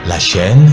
La chaîne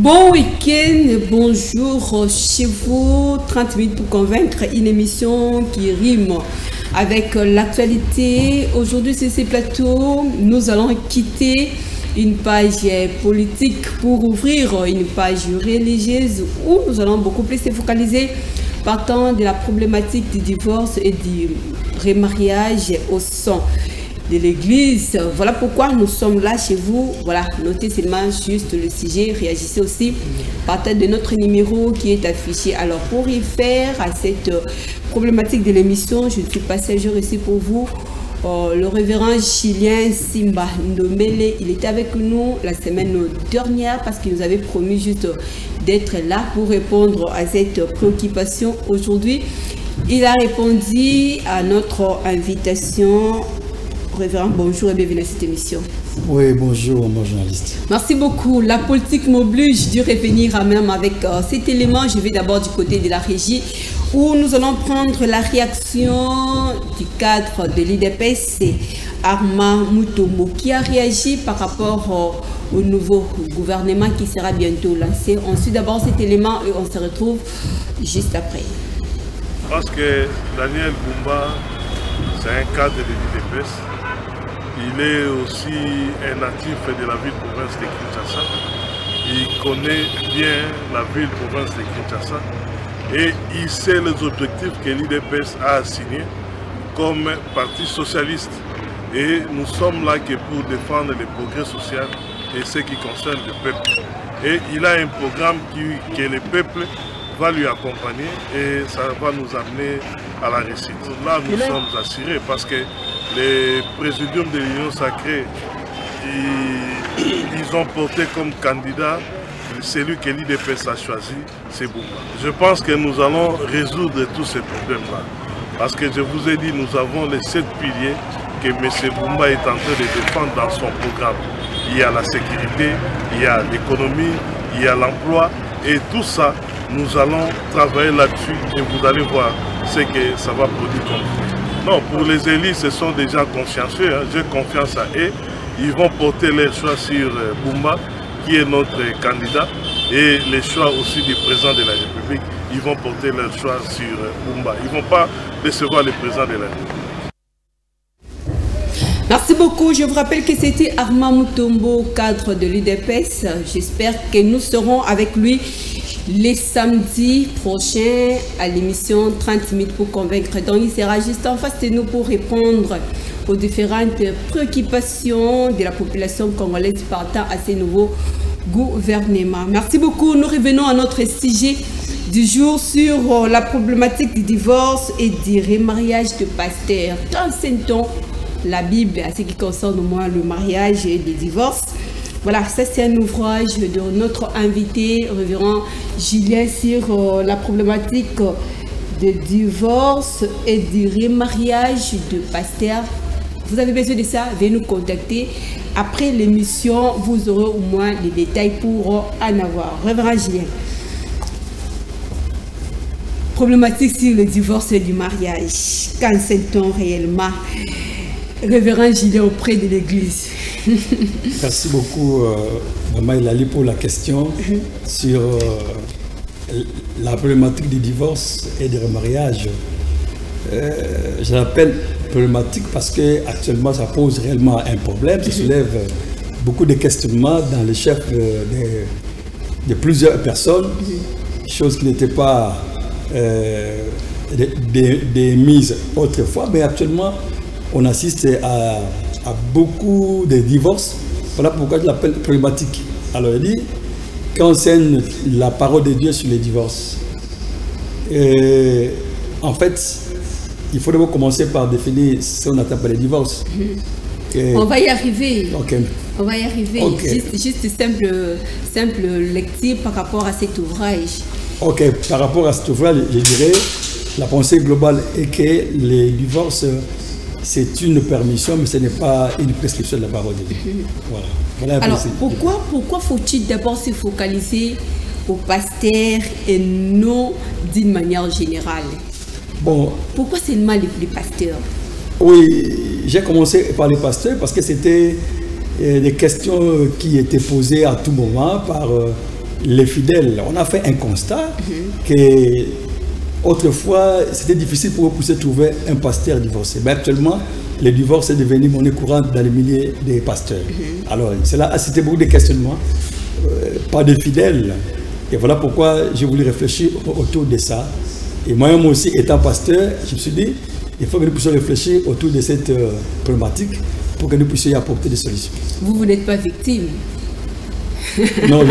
Bon week-end, bonjour chez vous, 30 minutes pour convaincre, une émission qui rime avec l'actualité. Aujourd'hui sur ces plateaux, nous allons quitter une page politique pour ouvrir une page religieuse où nous allons beaucoup plus se focaliser partant de la problématique du divorce et du remariage au sein de l'église. Voilà pourquoi nous sommes là chez vous. Voilà, notez seulement juste le sujet, réagissez aussi partant de notre numéro qui est affiché. Alors pour y faire à cette problématique de l'émission, je suis passagère ici pour vous. Le révérend Chilien Simba Ndomele, il était avec nous la semaine dernière parce qu'il nous avait promis juste d'être là pour répondre à cette préoccupation. Aujourd'hui, il a répondu à notre invitation. Révérend, bonjour et bienvenue à cette émission. Oui, bonjour, mon journaliste. Merci beaucoup. La politique m'oblige de revenir à même avec cet élément. Je vais d'abord du côté de la régie où nous allons prendre la réaction du cadre de l'IDPS, c'est Arma Mutombo qui a réagi par rapport au nouveau gouvernement qui sera bientôt lancé. On suit d'abord cet élément et on se retrouve juste après. Parce que Daniel Bumba, c'est un cadre de l'IDPS. Il est aussi un natif de la ville-province de Kinshasa. Il connaît bien la ville-province de Kinshasa et il sait les objectifs que l'IDPS a assignés comme parti socialiste. Et nous sommes là que pour défendre le progrès social et ce qui concerne le peuple. Et il a un programme que le peuple va lui accompagner et ça va nous amener à la réussite. Là, nous sommes assurés parce que les présidiums de l'Union sacrée, ils ont porté comme candidat celui que l'IDPS a choisi, c'est Bumba. Je pense que nous allons résoudre tous ces problèmes-là. Parce que je vous ai dit, nous avons les 7 piliers que M. Bumba est en train de défendre dans son programme. Il y a la sécurité, il y a l'économie, il y a l'emploi et tout ça, nous allons travailler là-dessus et vous allez voir ce que ça va produire comme fruit. Non, pour les élus, ce sont des gens consciencieux, hein. J'ai confiance à eux. Ils vont porter leur choix sur Bumba, qui est notre candidat, et les choix aussi du président de la République. Ils vont porter leur choix sur Bumba. Ils ne vont pas décevoir le président de la République. Merci beaucoup. Je vous rappelle que c'était Arma Mutombo, cadre de l'IDPS. J'espère que nous serons avec lui les samedis prochains à l'émission 30 minutes pour convaincre. Donc il sera juste en face de nous pour répondre aux différentes préoccupations de la population congolaise partant à ce nouveau gouvernement. Merci beaucoup. Nous revenons à notre sujet du jour sur la problématique du divorce et du remariage de pasteurs. Dans Saint-On, la Bible, à ce qui concerne moi le mariage et le divorce. Voilà, ça c'est un ouvrage de notre invité, révérend Julien, sur la problématique de divorce et du remariage de pasteurs. Vous avez besoin de ça, veuillez nous contacter. Après l'émission, vous aurez au moins les détails pour en avoir. Révérend Julien. Problématique sur le divorce et du mariage. Qu'en sait-on réellement? Révérend Julien auprès de l'Église. Merci beaucoup, Maman Elali, pour la question sur la problématique du divorce et du remariage. Je l'appelle problématique parce qu'actuellement, ça pose réellement un problème. Ça soulève beaucoup de questionnements dans les chefs de plusieurs personnes, chose qui n'était pas des mises autrefois, mais actuellement, on assiste à beaucoup de divorces. Voilà pourquoi je l'appelle problématique. Alors il dit, quand enseigne la parole de Dieu sur les divorces. Et, en fait, il faut d'abord commencer par définir ce qu'on attend par les divorces. Et, on va y arriver. Okay. On va y arriver. Okay. Juste simple lecture par rapport à cet ouvrage. Ok, par rapport à cet ouvrage, je dirais, la pensée globale est que les divorces, c'est une permission, mais ce n'est pas une prescription de la parole de Dieu. Voilà. Alors, pourquoi faut-il d'abord se focaliser au pasteur et non d'une manière générale? Bon. Pourquoi seulement les pasteurs? Oui, j'ai commencé par les pasteurs parce que c'était des questions qui étaient posées à tout moment par les fidèles. On a fait un constat que autrefois, c'était difficile pour eux de trouver un pasteur divorcé. Mais actuellement, le divorce est devenu monnaie courante dans les milliers des pasteurs. Alors, cela a suscité beaucoup de questionnements par des fidèles. Et voilà pourquoi j'ai voulu réfléchir autour de ça. Et moi-même aussi, étant pasteur, je me suis dit, il faut que nous puissions réfléchir autour de cette problématique pour que nous puissions y apporter des solutions. Vous n'êtes pas victime. Non,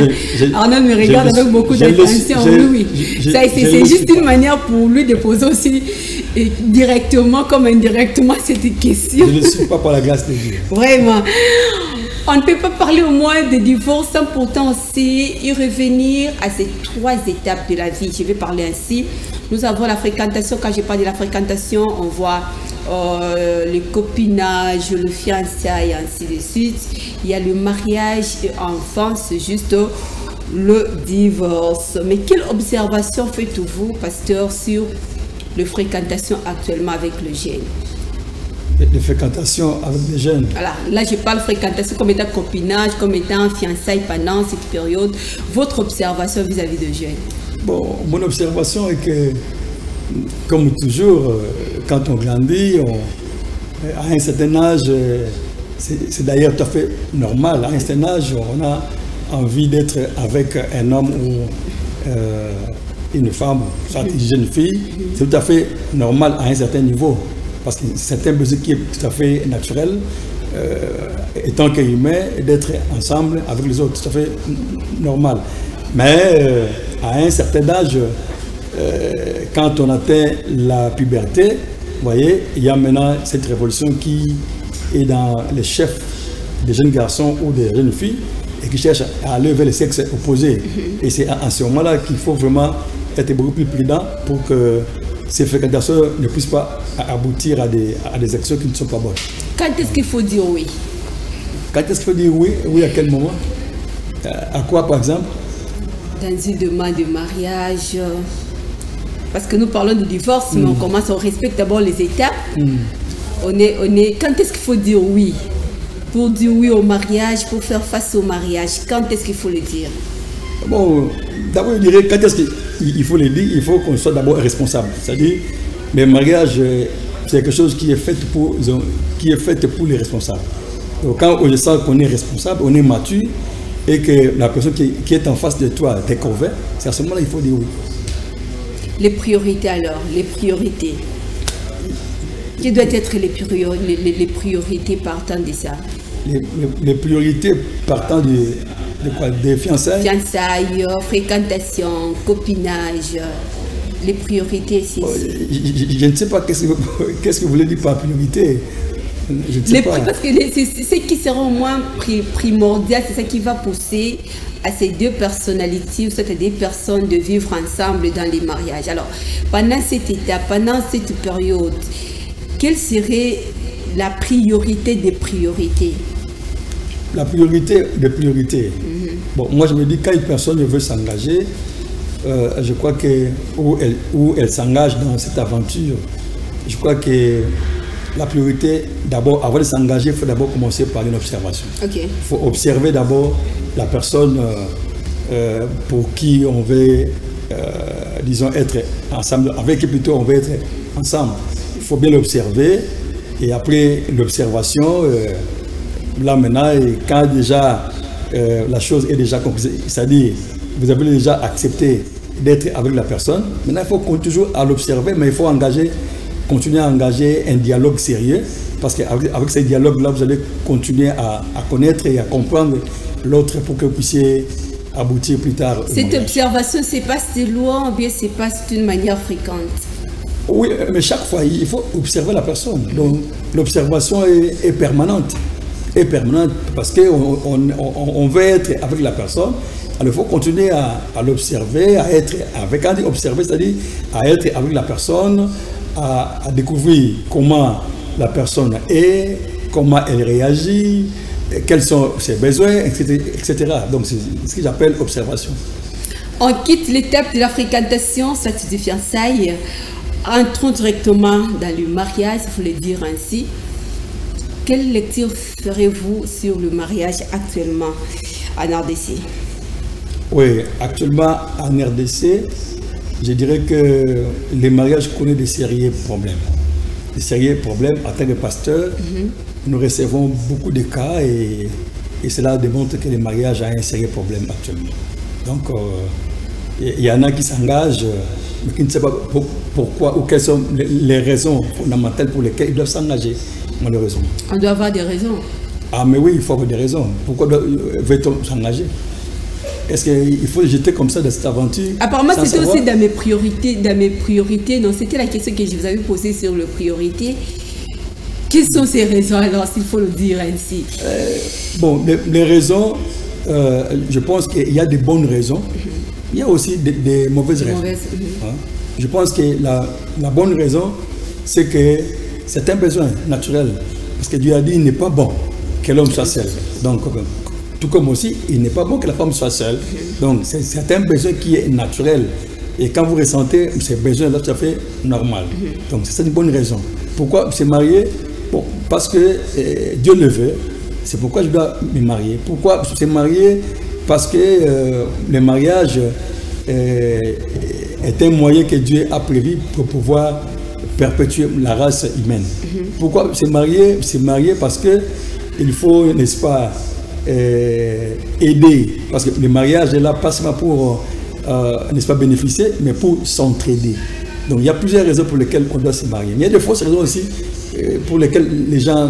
Arnaud me regarde avec beaucoup d'attention. Oui. C'est juste une manière pour lui de poser aussi directement comme indirectement cette question. Je ne suis pas par la grâce de Dieu. Vraiment. On ne peut pas parler au moins de divorce sans pourtant aussi y revenir à ces 3 étapes de la vie. Je vais parler ainsi. Nous avons la fréquentation. Quand je parle de la fréquentation, on voit le copinage, le fiançailles et ainsi de suite. Il y a le mariage et enfin, c'est juste le divorce. Mais quelle observation faites-vous, pasteur, sur les fréquentations actuellement avec le jeune? De fréquentation avec les jeunes. Voilà, là je parle fréquentation comme étant copinage, comme étant fiançailles pendant cette période. Votre observation vis-à-vis de jeunes? Bon, mon observation est que, comme toujours, quand on grandit, à un certain âge, c'est d'ailleurs tout à fait normal, à un certain âge, on a envie d'être avec un homme ou une femme, soit une jeune fille. C'est tout à fait normal à un certain niveau. Parce que c'est un besoin qui est tout à fait naturel, étant qu'humain, d'être ensemble avec les autres, tout à fait normal. Mais à un certain âge, quand on atteint la puberté, vous voyez, il y a maintenant cette révolution qui est dans les chefs des jeunes garçons ou des jeunes filles et qui cherchent à aller vers le sexe opposé. Et c'est à ce moment-là qu'il faut vraiment être beaucoup plus prudent pour que ces fréquentations ne puissent pas aboutir à des actions qui ne sont pas bonnes. Quand est-ce qu'il faut dire oui? Quand est-ce qu'il faut dire oui? Oui, à quel moment? À quoi, par exemple? Dans une demande de mariage. Parce que nous parlons de divorce, mais on respecte d'abord les étapes. Quand est-ce qu'il faut dire oui? Pour dire oui au mariage, pour faire face au mariage, quand est-ce qu'il faut le dire? Bon, d'abord, je dirais, quand est-ce qu'il faut le dire? Il faut qu'on soit d'abord responsable. C'est-à-dire, le mariage, c'est quelque chose qui est fait pour les responsables. Donc, quand on sent qu'on est responsable, on est mature, et que la personne qui est en face de toi t'est convaincue, c'est à ce moment-là qu'il faut dire oui. Les priorités alors, les priorités. Quelles doivent être les priorités partant de ça? Les priorités partant de quoi? Des fiançailles? Fiançailles, fréquentation, copinage. Les priorités, c'est... Je ne sais pas qu'est-ce que vous voulez dire par priorité. Je ne sais pas. Parce que ce qui sera au moins primordial, c'est ça qui va pousser à ces deux personnalités, ou soit à des personnes de vivre ensemble dans les mariages. Alors, pendant cette étape, pendant cette période, quelle serait la priorité des priorités? La priorité des priorités. Bon, moi je me dis, quand une personne veut s'engager, je crois que où elle s'engage dans cette aventure, je crois que la priorité, d'abord, avant de s'engager, il faut d'abord commencer par une observation. Il faut observer d'abord la personne pour qui on veut, disons, être ensemble, avec qui plutôt on veut être ensemble. Il faut bien l'observer et après l'observation, là maintenant, quand déjà la chose est déjà comprise, c'est-à-dire vous avez déjà accepté d'être avec la personne, maintenant il faut toujours à l'observer, mais il faut continuer à engager un dialogue sérieux, parce qu'avec ce dialogue-là, vous allez continuer à connaître et à comprendre l'autre pour que vous puissiez aboutir plus tard. Cette observation, c'est pas si loin ou bien c'est pas d'une manière fréquente? Oui, mais chaque fois, il faut observer la personne. Donc, l'observation est permanente. Est permanente parce qu'on veut être avec la personne. Alors, il faut continuer à l'observer, à être avec. Quand on dit observer, c'est-à-dire à être avec la personne, à découvrir comment la personne est, comment elle réagit, quels sont ses besoins, etc. Donc, c'est ce que j'appelle observation. On quitte l'étape de la fréquentation, sortie de fiançailles, entrons directement dans le mariage, il faut le dire ainsi. Quelle lecture ferez-vous sur le mariage actuellement en RDC? Oui, actuellement en RDC, je dirais que les mariages connaissent des sérieux problèmes. Des sérieux problèmes. En tant que pasteur, nous recevons beaucoup de cas et cela démontre que les mariages ont un sérieux problème actuellement. Donc, il y en a qui s'engagent, mais qui ne savent pas pourquoi ou quelles sont les raisons fondamentales pour lesquelles ils doivent s'engager, malheureusement. On doit avoir des raisons. Ah, mais oui, il faut avoir des raisons. Pourquoi veut-on s'engager? Est-ce qu'il faut jeter comme ça de cette aventure? Apparemment, c'était aussi dans mes priorités. Donc, c'était la question que je vous avais posée sur les priorités. Quelles sont ces raisons, alors, s'il faut le dire ainsi? Bon, les raisons, je pense qu'il y a des bonnes raisons. Il y a aussi des mauvaises raisons. Je pense que la bonne raison, c'est que c'est un besoin naturel. Parce que Dieu a dit, il n'est pas bon que l'homme soit seul. Donc, tout comme aussi, il n'est pas bon que la femme soit seule. Donc, c'est un besoin qui est naturel. Et quand vous ressentez ces besoins-là, tout à fait normal. Donc, c'est une bonne raison. Pourquoi se marier? Bon, parce que Dieu le veut. C'est pourquoi je dois me marier. Pourquoi se marier? Parce que le mariage est un moyen que Dieu a prévu pour pouvoir perpétuer la race humaine. Pourquoi se marier? Se marier parce qu'il faut, n'est-ce pas, aider. Parce que le mariage est là pas seulement pour, n'est-ce pas, bénéficier, mais pour s'entraider. Donc il y a plusieurs raisons pour lesquelles on doit se marier. Mais il y a de fausses raisons aussi pour lesquelles les gens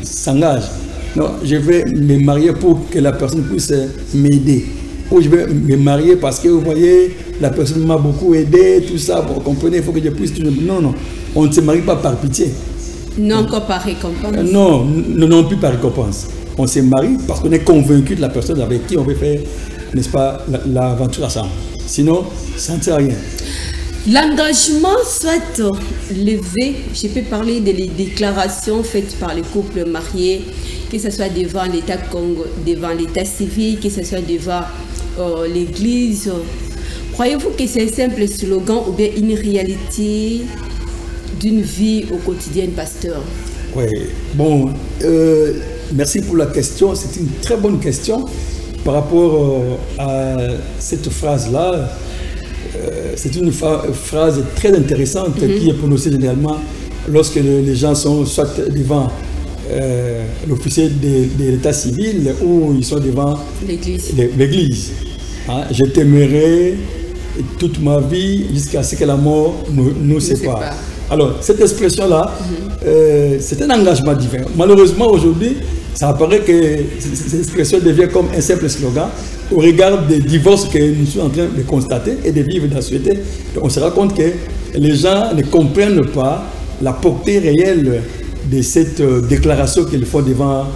s'engagent. Non, je vais me marier pour que la personne puisse m'aider. Ou je vais me marier parce que vous voyez, la personne m'a beaucoup aidé, tout ça, vous comprenez, il faut que je puisse... Non, non, on ne se marie pas par pitié. Non, encore par récompense. Non, non plus par récompense. On se marie parce qu'on est convaincu de la personne avec qui on veut faire, n'est-ce pas, l'aventure ensemble. Sinon, ça ne sert à rien. L'engagement soit levé, je peux parler des déclarations faites par les couples mariés, que ce soit devant l'État Congo, devant l'État civil, que ce soit devant l'Église. Croyez-vous que c'est un simple slogan ou bien une réalité d'une vie au quotidien, pasteur? Oui, bon, merci pour la question. C'est une très bonne question par rapport à cette phrase-là. C'est une phrase très intéressante qui est prononcée généralement lorsque les gens sont soit devant l'officier de l'état civil ou ils sont devant l'église. Hein? Je t'aimerai toute ma vie jusqu'à ce que la mort nous sépare. Alors, cette expression-là, c'est un engagement divin. Malheureusement, aujourd'hui, ça apparaît que cette expression devient comme un simple slogan au regard des divorces que nous sommes en train de constater et de vivre dans la société. On se rend compte que les gens ne comprennent pas la portée réelle de cette déclaration qu'ils font devant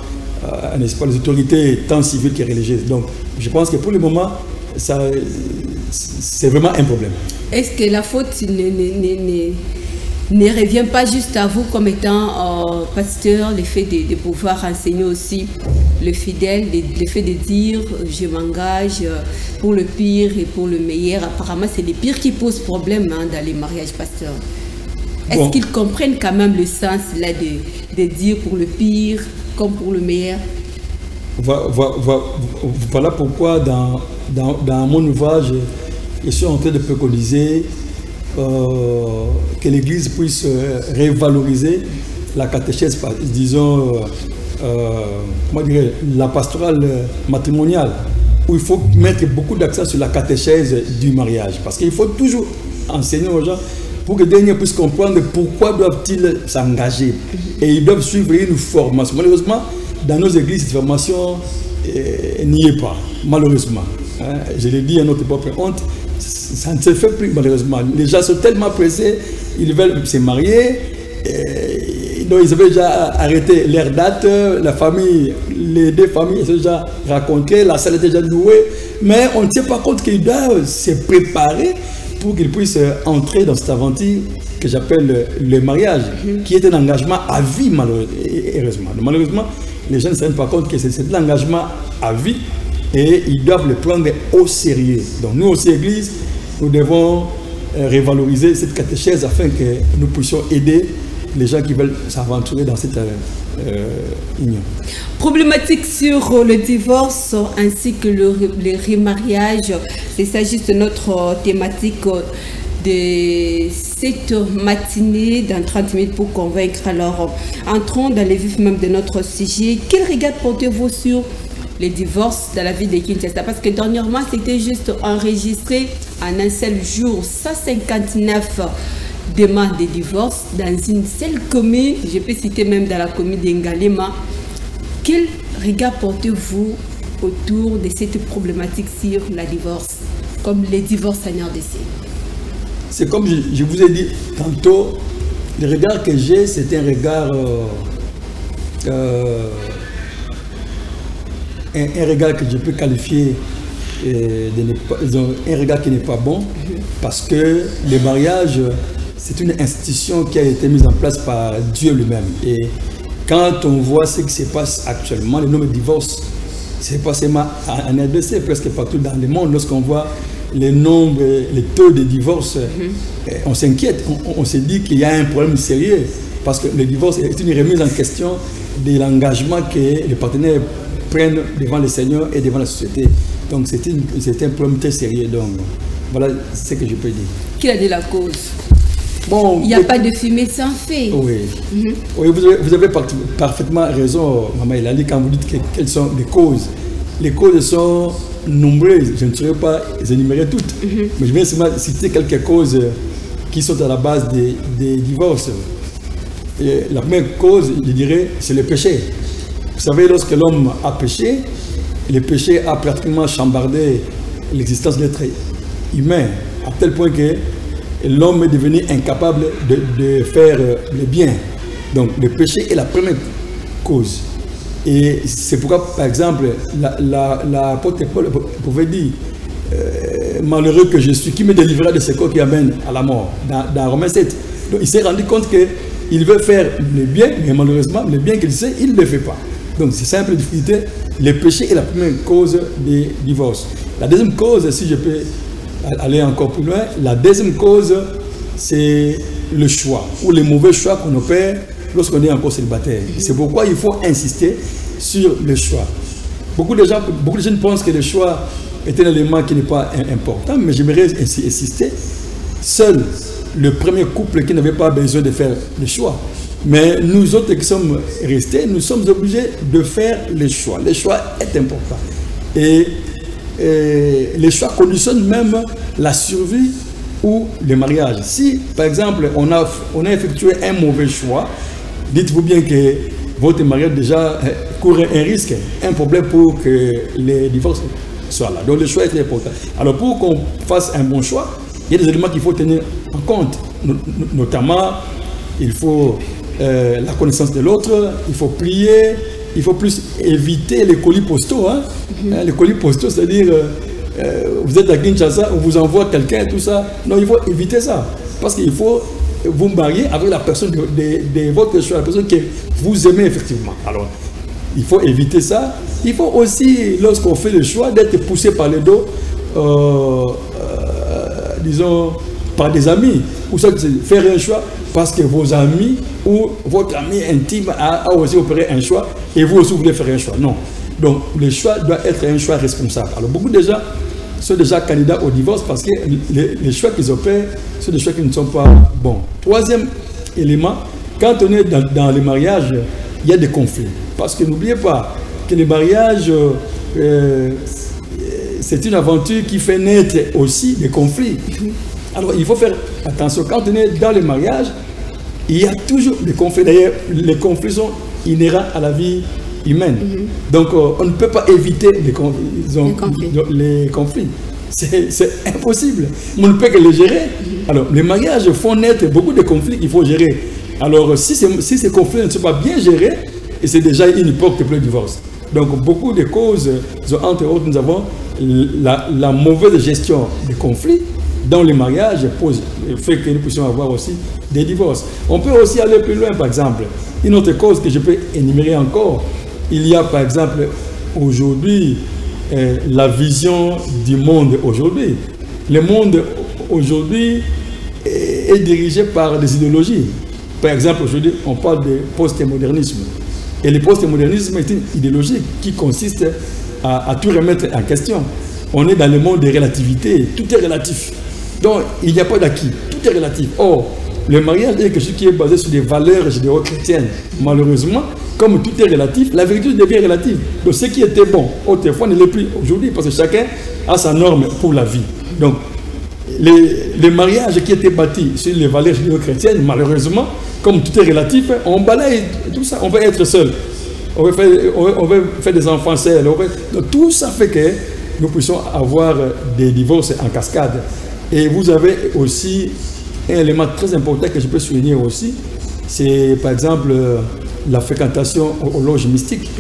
n'est-ce pas, les autorités tant civiles que religieuses. Donc, je pense que pour le moment, c'est vraiment un problème. Est-ce que la faute ne revient pas juste à vous comme étant pasteur, le fait de pouvoir enseigner aussi le fidèle, le fait de dire je m'engage pour le pire et pour le meilleur? Apparemment, c'est le pire qui pose problème dans les mariages pasteurs. Est-ce qu'ils comprennent quand même le sens là de dire pour le pire comme pour le meilleur? Voilà pourquoi dans mon ouvrage, je suis en train de préconiser que l'Église puisse révaloriser la catéchèse, disons, comment dire, la pastorale matrimoniale, où il faut mettre beaucoup d'accent sur la catéchèse du mariage. Parce qu'il faut toujours enseigner aux gens pour que les derniers puissent comprendre pourquoi doivent-ils s'engager. Et ils doivent suivre une formation. Malheureusement, dans nos églises, cette formation n'y est pas, malheureusement. Hein. Je l'ai dit à notre propre honte, ça ne se fait plus malheureusement. Les gens sont tellement pressés, ils veulent se marier, donc ils avaient déjà arrêté leur date, la famille, les deux familles sont déjà rencontrées, la salle est déjà louée, mais on ne tient pas compte qu'ils doivent se préparer pour qu'ils puissent entrer dans cette aventure que j'appelle le mariage, qui est un engagement à vie malheureusement. Malheureusement, les gens ne se rendent pas compte que c'est un engagement à vie et ils doivent le prendre au sérieux. Donc nous aussi, Église, nous devons revaloriser cette catéchèse afin que nous puissions aider les gens qui veulent s'aventurer dans cette union. Problématique sur le divorce ainsi que le remariage, c'est ça juste notre thématique de cette matinée dans 30 minutes pour convaincre. Alors, entrons dans les vifs même de notre sujet. Quel regard portez-vous sur les divorces dans la ville de Kinshasa? Parce que dernièrement, c'était juste enregistré en un seul jour 159 demandes de divorce dans une seule commune. Je peux citer même dans la commune d'Ngalema. Quel regard portez-vous autour de cette problématique sur la divorce, comme les divorces en RDC? C'est comme je vous ai dit tantôt, le regard que j'ai, c'est un regard un regard que je peux qualifier un regard qui n'est pas bon, parce que le mariage, c'est une institution qui a été mise en place par Dieu lui-même. Et quand on voit ce qui se passe actuellement, le nombre de divorces, c'est pas seulement en RDC, presque partout dans le monde, lorsqu'on voit les nombres, les taux de divorce, on s'inquiète, on se dit qu'il y a un problème sérieux, parce que le divorce est une remise en question de l'engagement que les partenaires prennent devant le Seigneur et devant la société. Donc c'est un problème très sérieux. Donc voilà ce que je peux dire. Qui a dit la cause? Bon, il n'y a pas de fumée sans feu. Oui, oui, vous avez parfaitement raison, Maman Elali, quand vous dites quelles sont les causes. Les causes sont nombreuses, je ne saurais pas les énumérer toutes, mais je vais seulement citer quelques causes qui sont à la base des divorces. Et la première cause, je dirais, c'est le péché. Vous savez, lorsque l'homme a péché, le péché a pratiquement chambardé l'existence de l'être humain, à tel point que l'homme est devenu incapable de faire le bien. Donc le péché est la première cause. Et c'est pourquoi, par exemple, l'apôtre Paul pouvait dire malheureux que je suis, qui me délivrera de ce corps qui amène à la mort, dans Romains 7. Donc il s'est rendu compte qu'il veut faire le bien, mais malheureusement, le bien qu'il sait, il ne le fait pas. Donc c'est simple difficulté. Le péché est la première cause des divorces. La deuxième cause, si je peux aller encore plus loin, la deuxième cause, c'est le choix, ou les mauvais choix qu'on opère lorsqu'on est encore célibataire. C'est pourquoi il faut insister sur le choix. Beaucoup de jeunes pensent que le choix est un élément qui n'est pas important, mais j'aimerais insister. Seul le premier couple qui n'avait pas besoin de faire le choix. Mais nous autres qui sommes restés, nous sommes obligés de faire le choix. Le choix est important. Et les choix conditionnent même la survie ou le mariage. Si, par exemple, on a effectué un mauvais choix, dites-vous bien que votre mariage déjà court un risque, un problème pour que les divorces soient là. Donc le choix est très important. Alors pour qu'on fasse un bon choix, il y a des éléments qu'il faut tenir en compte. Notamment, il faut la connaissance de l'autre, il faut prier, il faut plus éviter les colis postaux. Les colis postaux, c'est-à-dire, vous êtes à Kinshasa, on vous envoie quelqu'un, tout ça. Non, il faut éviter ça. Parce qu'il faut vous marier avec la personne de votre choix, la personne que vous aimez effectivement. Alors, il faut éviter ça. Il faut aussi, lorsqu'on fait le choix, d'être poussé par le dos, disons, par des amis. Ou ça, faire un choix parce que vos amis ou votre ami intime a aussi opéré un choix et vous aussi voulez faire un choix. Non. Donc, le choix doit être un choix responsable. Alors, beaucoup de gens sont déjà candidats au divorce parce que les choix qu'ils opèrent sont des choix qui ne sont pas bons. Troisième élément, quand on est dans le mariage, il y a des conflits. Parce que n'oubliez pas que le mariage, c'est une aventure qui fait naître aussi des conflits. Alors, il faut faire attention. Quand on est dans le mariage, il y a toujours des conflits. D'ailleurs, les conflits sont inhérents à la vie humaine. Donc, on ne peut pas éviter les conflits. C'est impossible. On ne peut que les gérer. Alors, les mariages font naître beaucoup de conflits qu'il faut gérer. Alors, si ces conflits ne sont pas bien gérés, c'est déjà une époque de divorce. Donc, beaucoup de causes, entre autres, nous avons la mauvaise gestion des conflits dans les mariages fait que nous puissions avoir aussi des divorces. On peut aussi aller plus loin, par exemple. Une autre cause que je peux énumérer encore, il y a par exemple aujourd'hui la vision du monde aujourd'hui. Le monde aujourd'hui est dirigé par des idéologies. Par exemple, aujourd'hui, on parle de post-modernisme. Et le post-modernisme est une idéologie qui consiste à tout remettre en question. On est dans le monde des relativités, tout est relatif. Donc, il n'y a pas d'acquis, tout est relatif. Or, le mariage est quelque chose qui est basé sur des valeurs judéo-chrétiennes. Malheureusement, comme tout est relatif, la vérité devient relative. Donc, ce qui était bon autrefois ne l'est plus aujourd'hui, parce que chacun a sa norme pour la vie. Donc, les mariages qui étaient bâtis sur les valeurs judéo-chrétiennes, malheureusement, comme tout est relatif, on balaye tout ça, on va être seul. On va faire des enfants seuls. Donc, tout ça fait que nous puissions avoir des divorces en cascade. Et vous avez aussi un élément très important que je peux souligner aussi, c'est par exemple la fréquentation aux loges mystiques.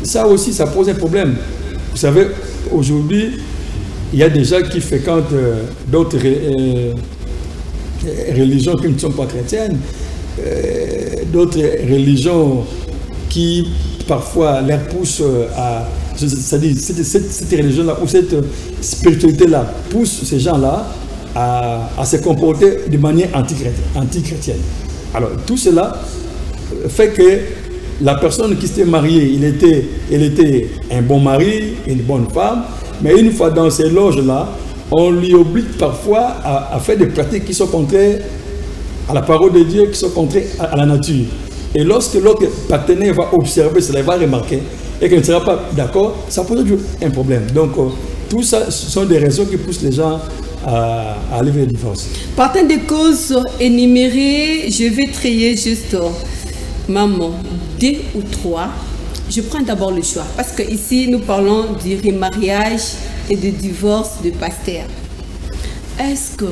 Ça aussi, ça pose un problème. Vous savez, aujourd'hui, il y a des gens qui fréquentent d'autres religions qui ne sont pas chrétiennes, d'autres religions qui parfois leur poussent à... C'est-à-dire, cette religion-là ou cette spiritualité-là pousse ces gens-là à se comporter de manière anti-chrétienne. Alors, tout cela fait que la personne qui s'était mariée, elle était un bon mari, une bonne femme, mais une fois dans ces loges-là, on lui oblige parfois à faire des pratiques qui sont contraires à la parole de Dieu, qui sont contraires à la nature. Et lorsque l'autre partenaire va observer cela, il va remarquer, et qu'il ne sera pas d'accord, ça pose toujours un problème. Donc, tout ça, ce sont des raisons qui poussent les gens à aller vers le divorce. Partant des causes énumérées, je vais trier juste, maman, 2 ou 3. Je prends d'abord le choix, parce que ici, nous parlons du remariage et du divorce de pasteur. Est-ce que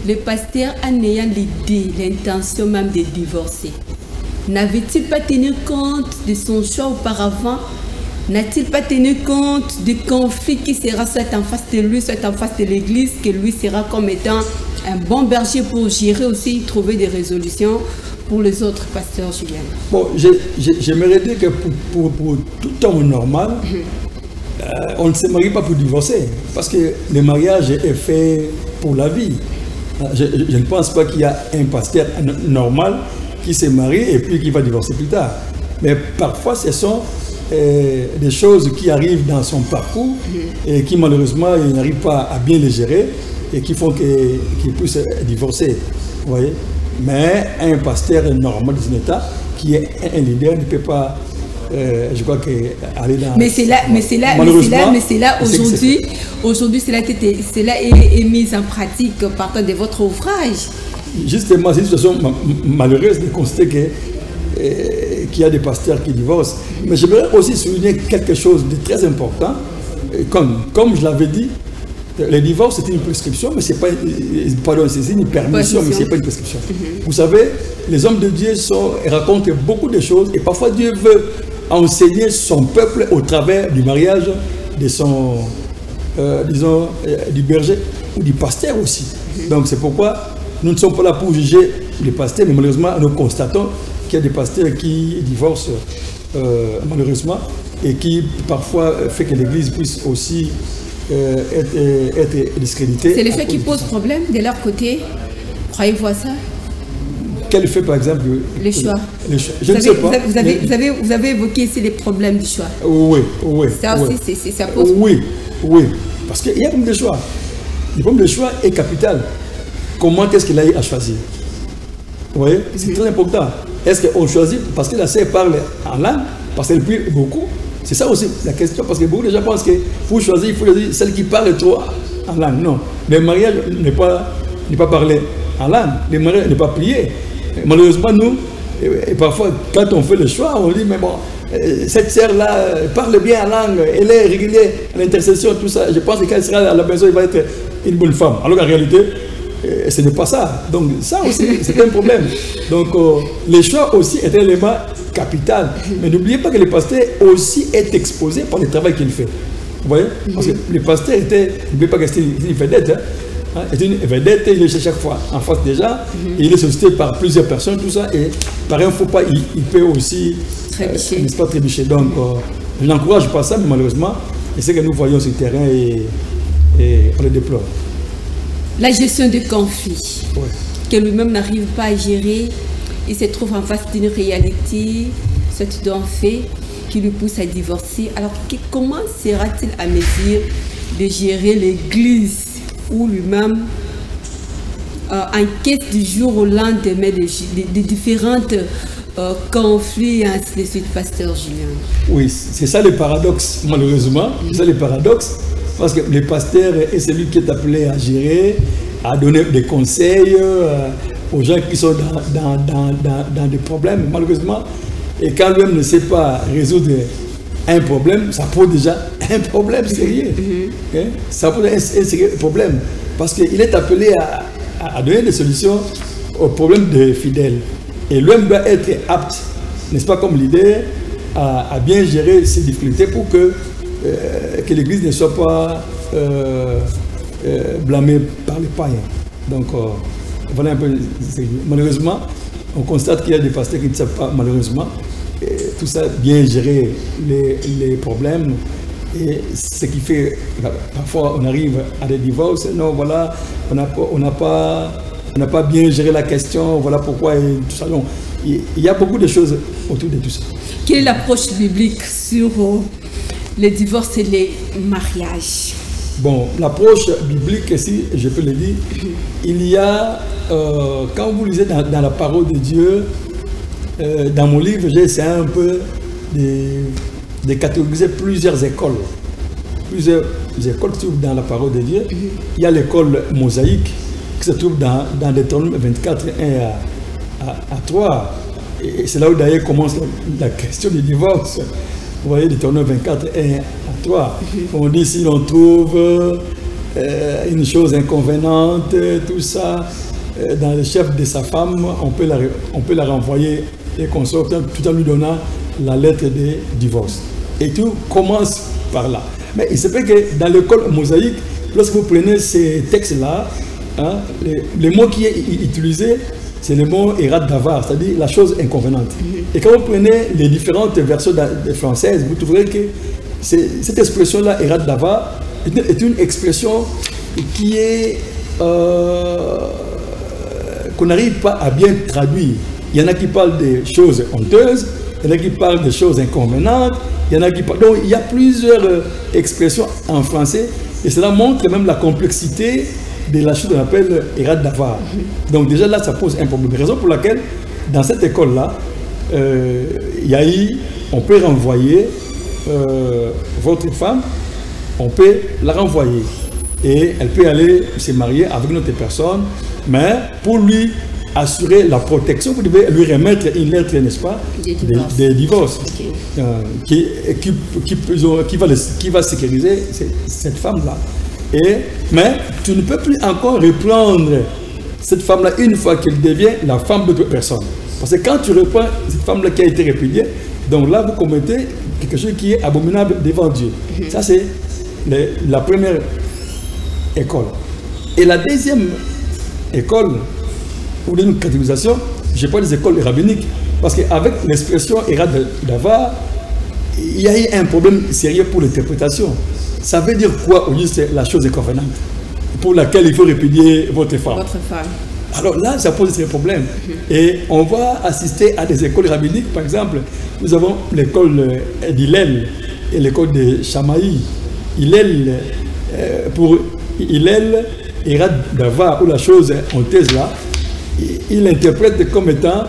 le pasteur, en ayant l'idée, l'intention même de divorcer, n'avait-il pas tenu compte de son choix auparavant? N'a-t-il pas tenu compte du conflit qui sera soit en face de lui, soit en face de l'église, que lui sera comme étant un bon berger pour gérer aussi, trouver des résolutions pour les autres pasteurs, Julien? Bon, j'aimerais dire que pour tout homme normal, on ne se marie pas pour divorcer, parce que le mariage est fait pour la vie. Je ne pense pas qu'il y a un pasteur normal qui se marie et puis qui va divorcer plus tard. Mais parfois, ce sont des choses qui arrivent dans son parcours et qui malheureusement, il n'arrive pas à bien les gérer et qui font qu'il puisse divorcer. Vous voyez? Mais un pasteur normal dans un État qui est un leader ne peut pas, je crois, aller dans... Mais c'est là aujourd'hui, cela est mis en pratique partant de votre ouvrage. Justement, c'est une situation malheureuse de constater qu'il y a des pasteurs qui divorcent. Mais j'aimerais aussi souligner quelque chose de très important. Comme je l'avais dit, le divorce c'est une prescription, mais c'est pas, pardon, c'est une permission, mais c'est pas une prescription. Vous savez, les hommes de Dieu racontent beaucoup de choses et parfois Dieu veut enseigner son peuple au travers du mariage de son, disons, du berger ou du pasteur aussi. Donc c'est pourquoi nous ne sommes pas là pour juger les pasteurs, mais malheureusement nous constatons qu'il y a des pasteurs qui divorcent malheureusement et qui parfois fait que l'Église puisse aussi être discréditée. C'est le fait qui pose problème de leur côté. Croyez-vous à ça? Quel fait par exemple? Les choix. Les choix. Je ne sais pas. Vous avez évoqué ici les problèmes du choix. Oui. Ça aussi, ça pose problème. Oui. Parce qu'il y a comme des choix. Le problème de choix est capital. Comment est-ce qu'il a eu à choisir? Vous voyez? C'est très important. Est-ce qu'on choisit parce que la sœur parle en langue, parce qu'elle prie beaucoup? C'est ça aussi la question, parce que beaucoup de gens pensent qu'il faut choisir, il faut choisir celle qui parle trop en langue. Non, le mariage n'est pas parler en langue, le mariage n'est pas prier. Malheureusement, nous, et parfois, quand on fait le choix, on dit, mais bon, cette sœur-là parle bien la langue, elle est régulière à l'intercession, tout ça. Je pense que quand elle sera à la maison, elle va être une bonne femme. Alors qu'en réalité, ce n'est pas ça. Donc ça aussi, c'est un problème. Donc les choix aussi est un élément capital. Mais n'oubliez pas que le pasteur aussi est exposé par le travail qu'il fait. Vous voyez? Parce que le pasteur était, n'oubliez pas que c'était une vedette. C'est une vedette, il est chaque fois en face des gens, il est sollicité par plusieurs personnes, tout ça, et par un faux pas, il peut aussi n'est-ce pas, trébucher. Donc, je n'encourage pas ça, mais malheureusement, c'est ce que nous voyons sur le terrain et on le déplore. La gestion des conflits, que lui-même n'arrive pas à gérer, il se trouve en face d'une réalité, soit d'un fait, qui lui pousse à divorcer. Alors, comment sera-t-il à mesure de gérer l'église où lui-même enquête du jour au lendemain de différentes conflits et ainsi de suite, pasteur Julien? Oui, c'est ça le paradoxe, malheureusement. C'est ça le paradoxe, parce que le pasteur est celui qui est appelé à gérer, à donner des conseils aux gens qui sont dans des problèmes, malheureusement. Et quand lui-même ne sait pas résoudre un problème, ça pose déjà un problème sérieux. Ça pose un sérieux problème. Parce qu'il est appelé à donner des solutions aux problèmes des fidèles. Et lui-même doit être apte, n'est-ce pas, comme leader, à bien gérer ces difficultés pour que l'Église ne soit pas blâmée par les païens. Donc, voilà un peu. Malheureusement, on constate qu'il y a des pasteurs qui ne savent pas, malheureusement, tout ça, bien gérer les problèmes. Et ce qui fait, parfois on arrive à des divorces, non, voilà, on n'a pas bien géré la question, voilà pourquoi, et tout ça. Donc, il y a beaucoup de choses autour de tout ça. Quelle est l'approche biblique sur les divorces et les mariages? Bon, l'approche biblique, si je peux le dire, il y a, quand vous lisez dans la parole de Dieu, dans mon livre, j'ai essayé un peu de catégoriser plusieurs écoles. Plusieurs écoles qui se trouvent dans la parole de Dieu. Il y a l'école mosaïque qui se trouve dans Deutéronome 24, 1 à 3. Et c'est là où d'ailleurs commence la question du divorce. Vous voyez, Deutéronome 24, 1 à 3. On dit si l'on trouve une chose inconvéniente, tout ça, dans le chef de sa femme, on peut la renvoyer et consort tout en lui donnant la lettre de divorce. Et tout commence par là. Mais il se peut que dans l'école mosaïque, lorsque vous prenez ces textes-là, hein, le mot qui est utilisé, c'est le mot erat davar, c'est-à-dire la chose inconvéniente. Et quand vous prenez les différentes versions françaises, vous trouverez que cette expression-là, erat davar, est une expression qui est qu'on n'arrive pas à bien traduire. Il y en a qui parlent des choses honteuses, il y en a qui parlent des choses inconvénientes, il y en a qui parlent... Donc il y a plusieurs expressions en français et cela montre même la complexité de la chose qu'on appelle erat davar. Donc déjà là, ça pose un problème. Raison pour laquelle, dans cette école-là, on peut renvoyer votre femme, on peut la renvoyer. Et elle peut aller se marier avec une autre personne, mais pour lui assurer la protection, vous devez lui remettre une lettre, n'est-ce pas, de divorce, qui va sécuriser cette femme-là. Mais tu ne peux plus encore reprendre cette femme-là une fois qu'elle devient la femme d'autre personne. Parce que quand tu reprends cette femme-là qui a été répudiée, donc là, vous commettez quelque chose qui est abominable devant Dieu. Ça, c'est la première école. Et la deuxième école, ou d'une catégorisation, je parle des écoles rabbiniques, parce qu'avec l'expression erat davar, il y a eu un problème sérieux pour l'interprétation. Ça veut dire quoi au juste la chose inconvéniente pour laquelle il faut répudier votre femme? Alors là, ça pose des problèmes. Et on va assister à des écoles rabbiniques. Par exemple, nous avons l'école d'Hillel et l'école de Shamaï. Hillel, pour Hillel, erat davar, ou la chose honteuse là, il interprète comme étant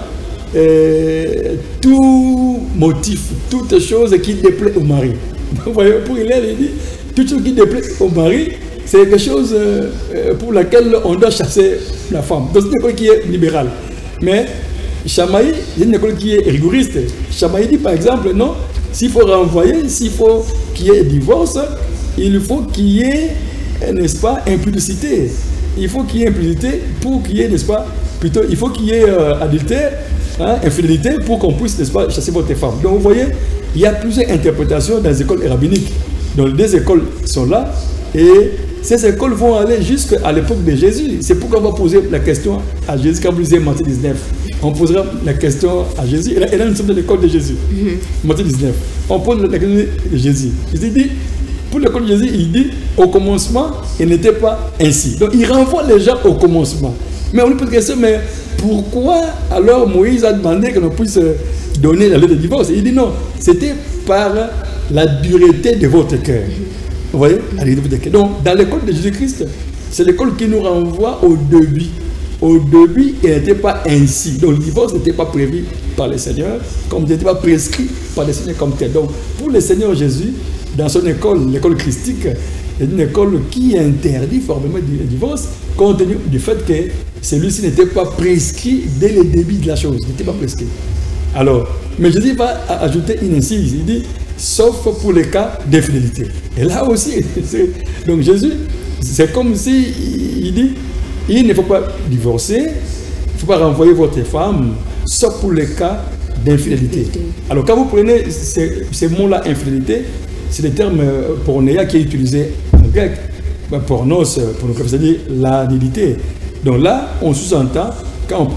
tout motif, toute chose qui déplaît au mari. Vous voyez, pour Hillel, il dit, toute chose qui déplaît au mari, c'est quelque chose pour laquelle on doit chasser la femme. Donc c'est une école qui est libérale. Mais Shamaï, c'est une école qui est rigoriste. Shamaï dit par exemple, non, s'il faut renvoyer, s'il faut qu'il y ait divorce, il faut qu'il y ait, n'est-ce pas, impudicité. Il faut qu'il y ait impudicité pour qu'il y ait, n'est-ce pas, plutôt, il faut qu'il y ait adultère, hein, infidélité pour qu'on puisse, n'est-ce pas, chasser votre femme. Donc vous voyez, il y a plusieurs interprétations dans les écoles rabbiniques. Donc les deux écoles sont là et ces écoles vont aller jusqu'à l'époque de Jésus. C'est pourquoi on va poser la question à Jésus quand vous lisez Matthieu 19. On posera la question à Jésus. Et là nous sommes dans l'école de Jésus. Matthieu 19. On pose la question de Jésus. Jésus dit, pour l'école de Jésus, il dit, au commencement, il n'était pas ainsi. Donc il renvoie les gens au commencement. Mais on lui pose la question, mais pourquoi alors Moïse a demandé que l'on puisse donner la lettre de divorce? Il dit non, c'était par la dureté de votre cœur. Vous voyez? Donc, dans l'école de Jésus-Christ, c'est l'école qui nous renvoie au début. Au début, il n'était pas ainsi. Donc, le divorce n'était pas prévu par le Seigneur, comme il n'était pas prescrit par le Seigneur comme tel. Donc, pour le Seigneur Jésus, dans son école, l'école christique, c'est une école qui interdit formellement le divorce, compte tenu du fait que celui-ci n'était pas prescrit dès le début de la chose. Il n'était pas prescrit. Alors, mais Jésus va ajouter une incise. Il dit, sauf pour les cas d'infidélité. Et là aussi, donc Jésus, c'est comme si il dit, il ne faut pas divorcer, il ne faut pas renvoyer votre femme, sauf pour les cas d'infidélité. Alors quand vous prenez ces mots-là, infidélité, c'est le terme pornéia qui est utilisé en grec. Pornos, c'est-à-dire la nudité. Donc là, on sous-entend, quand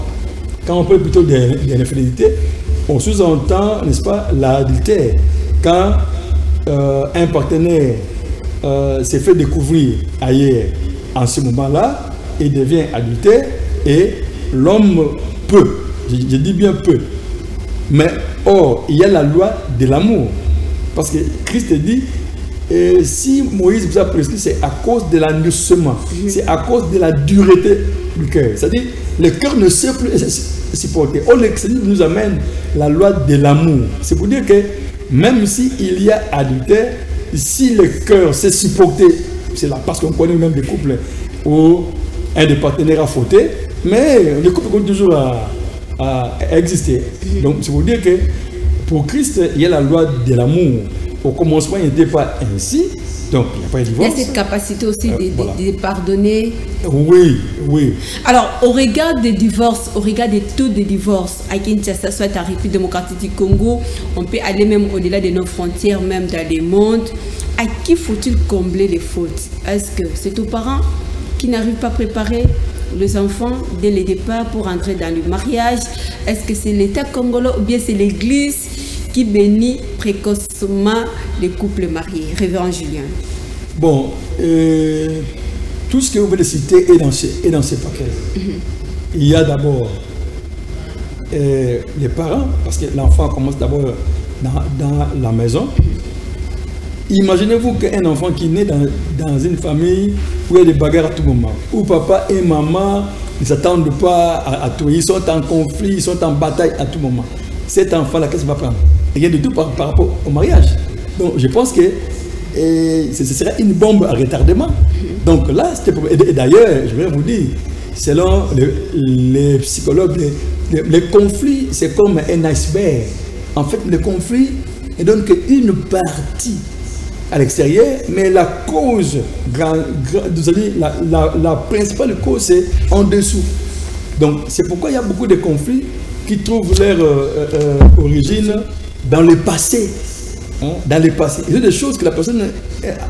on parle plutôt de l'infidélité, on sous-entend, n'est-ce pas, l'adultère. Quand un partenaire s'est fait découvrir ailleurs, en ce moment-là, il devient adultère et l'homme peut, je dis bien peut, mais or, il y a la loi de l'amour. Parce que Christ dit, si Moïse vous a prescrit, c'est à cause de l'endurcissement, c'est à cause de la dureté du cœur. C'est-à-dire, le cœur ne sait plus supporter. Or, le Seigneur nous amène la loi de l'amour. C'est pour dire que même s'il y a adultère, si le cœur sait supporter, c'est là parce qu'on connaît même des couples où un des partenaires a fauté, mais le couple continue toujours à exister. Donc, c'est pour dire que pour Christ, il y a la loi de l'amour. Au commencement, il n'était pas ainsi. Donc, il n'y a pas de divorce. Il y a cette capacité aussi de pardonner. Oui, oui. Alors, au regard des divorces, au regard des taux de divorce à Kinshasa, soit en République démocratique du Congo, on peut aller même au-delà de nos frontières, même dans le monde. À qui faut-il combler les fautes? Est-ce que c'est aux parents qui n'arrivent pas à préparer les enfants dès le départ pour entrer dans le mariage? Est-ce que c'est l'État congolais ou bien c'est l'Église qui bénit précocement les couples mariés? Révérend Julien. Bon, tout ce que vous venez de citer est dans ces paquets. Il y a d'abord les parents, parce que l'enfant commence d'abord dans la maison. Imaginez-vous qu'un enfant qui naît dans une famille où il y a des bagarres à tout moment, où papa et maman ne s'attendent pas à tout, ils sont en conflit, ils sont en bataille à tout moment. Cet enfant-là, qu'est-ce qu'il va prendre? Rien du tout par rapport au mariage. Donc je pense que ce serait une bombe à retardement. Donc là, et d'ailleurs, je vais vous dire, selon les psychologues, les conflits, c'est comme un iceberg. En fait, le conflit ne donne qu'une partie à l'extérieur, mais la cause, la principale cause, c'est en dessous. Donc, c'est pourquoi il y a beaucoup de conflits qui trouvent leur origine dans le passé. Dans le passé. Il y a des choses que la personne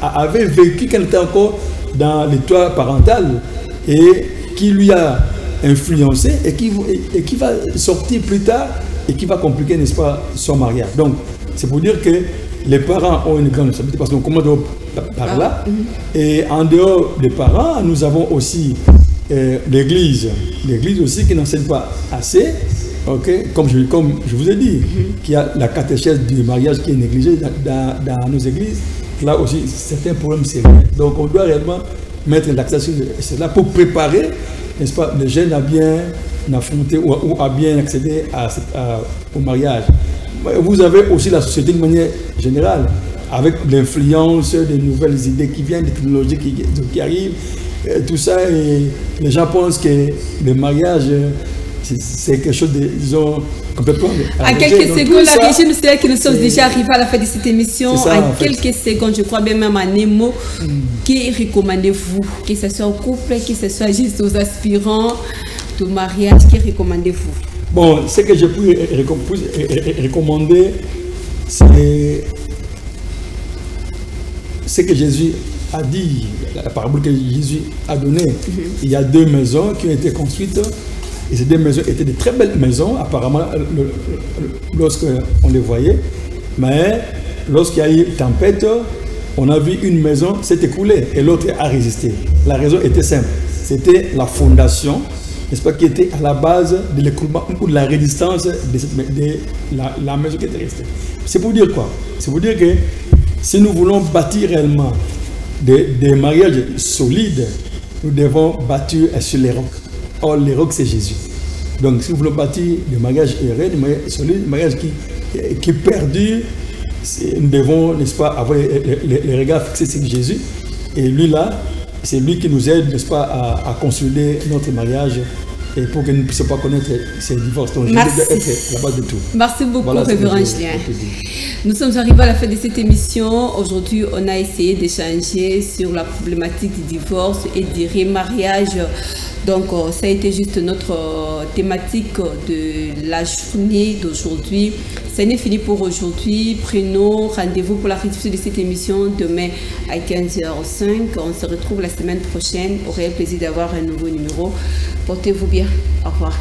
avait vécues quand elle était encore dans le toit parental et qui lui a influencé et qui va sortir plus tard et qui va compliquer, n'est-ce pas, son mariage. Donc, c'est pour dire que les parents ont une grande responsabilité parce qu'on commence par là. Et en dehors des parents, nous avons aussi l'Église. L'Église aussi qui n'enseigne pas assez. Okay. Comme je vous ai dit, qu'il y a la catéchèse du mariage qui est négligée dans nos églises. Là aussi, certains problèmes sérieux. Donc, on doit réellement mettre l'accent sur cela pour préparer, n'est-ce pas, les jeunes à bien affronter ou à bien accéder au mariage. Vous avez aussi la société de manière générale, avec l'influence des nouvelles idées qui viennent, des technologies qui arrivent, tout ça, et les gens pensent que le mariage c'est quelque chose de, disons, complètement... En quelques secondes, la régie, c'est que nous sommes déjà arrivés à la fin de cette émission. En quelques secondes, je crois bien même en un mot, qui recommandez-vous? Que ce soit au couple, que ce soit juste aux aspirants au mariage, qui recommandez-vous? Bon, ce que je peux recommander, c'est ce que Jésus a dit, la parabole que Jésus a donnée. Il y a 2 maisons qui ont été construites, et ces 2 maisons étaient de très belles maisons, apparemment, lorsqu'on les voyait. Mais lorsqu'il y a eu tempête, on a vu une maison s'est écoulée et l'autre a résisté. La raison était simple, c'était la fondation, n'est-ce pas, qui était à la base de l'écoulement ou de la résistance de la maison qui était restée. C'est pour dire quoi? C'est pour dire que si nous voulons bâtir réellement des mariages solides, nous devons bâtir sur les rocs. Or, les rocs, c'est Jésus. Donc, si nous voulons bâtir des mariages heureux, des mariages solides, des mariages qui perdurent, nous devons, n'est-ce pas, avoir les regards fixés sur Jésus. Et lui, là, c'est lui qui nous aide, n'est-ce pas, à consolider notre mariage et pour que nous ne puissions pas connaître ces divorces. Donc, Jésus doit être la base de tout. Merci beaucoup, voilà, Révérend Julien. Nous sommes arrivés à la fin de cette émission. Aujourd'hui, on a essayé d'échanger sur la problématique du divorce et du remariage. Donc, ça a été juste notre thématique de la journée d'aujourd'hui. Ce n'est fini pour aujourd'hui. Prenons rendez-vous pour la rediffusion de cette émission demain à 15h05. On se retrouve la semaine prochaine. Au réel plaisir d'avoir un nouveau numéro. Portez-vous bien. Au revoir.